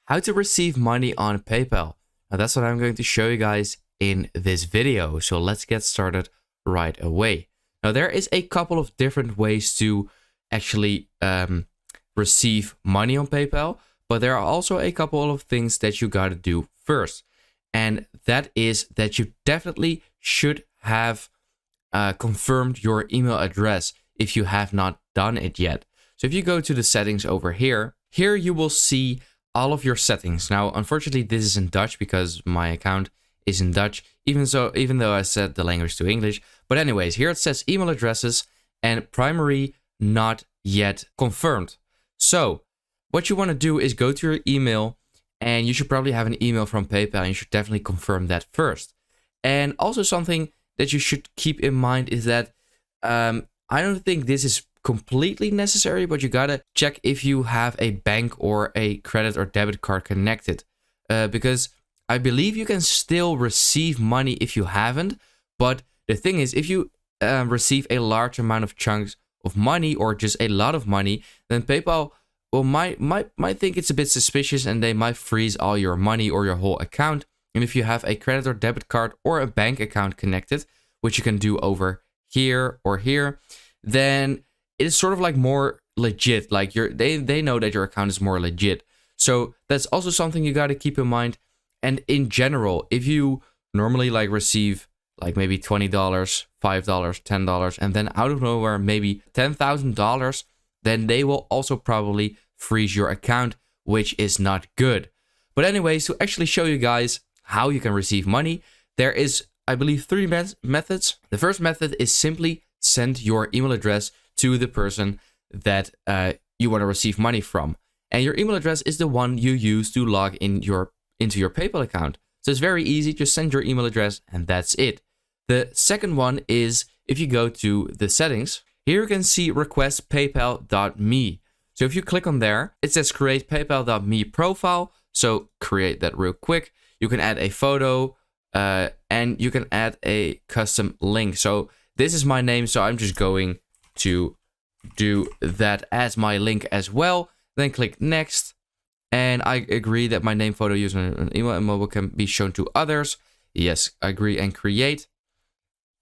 how to receive money on PayPal. Now that's what I'm going to show you guys in this video. So let's get started right away. Now there is a couple of different ways to actually receive money on PayPal, but there are also a couple of things that you got to do first. And that is that you definitely should have confirmed your email address if you have not done it yet. So if you go to the settings over here you will see all of your settings. Now, unfortunately, this is in Dutch because my account is in Dutch, even though I set the language to English. But anyways, here it says email addresses and primary not yet confirmed. So what you want to do is go to your email, and you should probably have an email from PayPal, and you should definitely confirm that first. And also something that you should keep in mind is that I don't think this is completely necessary, but you gotta check if you have a bank or a credit or debit card connected, because I believe you can still receive money if you haven't. But the thing is, if you receive a large amount of chunks of money or just a lot of money, then PayPal might think it's a bit suspicious, and they might freeze all your money or your whole account. And if you have a credit or debit card or a bank account connected, which you can do over here or here, then it is sort of like more legit. Like they know that your account is more legit. So that's also something you got to keep in mind. And in general, if you normally like receive like maybe $20, $5, $10, and then out of nowhere maybe $10,000, then they will also probably freeze your account, which is not good. But anyways, to actually show you guys how you can receive money, there is, I believe, three methods. The first method is simply send your email address to the person that you want to receive money from. And your email address is the one you use to log in into your PayPal account. So it's very easy, just send your email address and that's it. The second one is if you go to the settings, here you can see request paypal.me. So if you click on there, it says create paypal.me profile. So create that real quick. You can add a photo and you can add a custom link. So this is my name, so I'm just going to do that as my link as well. Then click next. And I agree that my name, photo, username, and email and mobile can be shown to others. Yes, agree and create.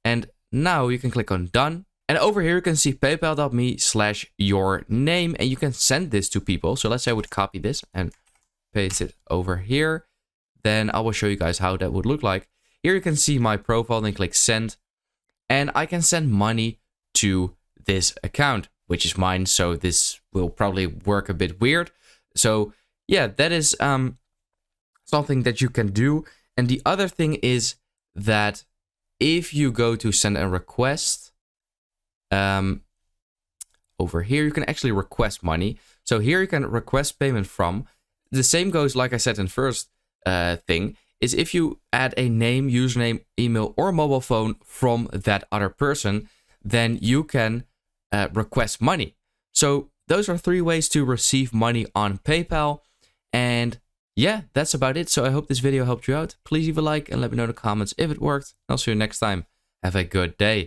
And now you can click on done. And over here you can see paypal.me/your name, and you can send this to people. So let's say I would copy this and paste it over here. Then I will show you guys how that would look like. Here you can see my profile, then click send. And I can send money to this account, which is mine. So this will probably work a bit weird. So yeah, that is something that you can do. And the other thing is that if you go to send a request, over here, you can actually request money. So here you can request payment from. The same goes, like I said in first thing, is if you add a name, username, email, or mobile phone from that other person, then you can request money. So those are three ways to receive money on PayPal. And yeah, that's about it. So I hope this video helped you out. Please leave a like and let me know in the comments if it worked. I'll see you next time. Have a good day.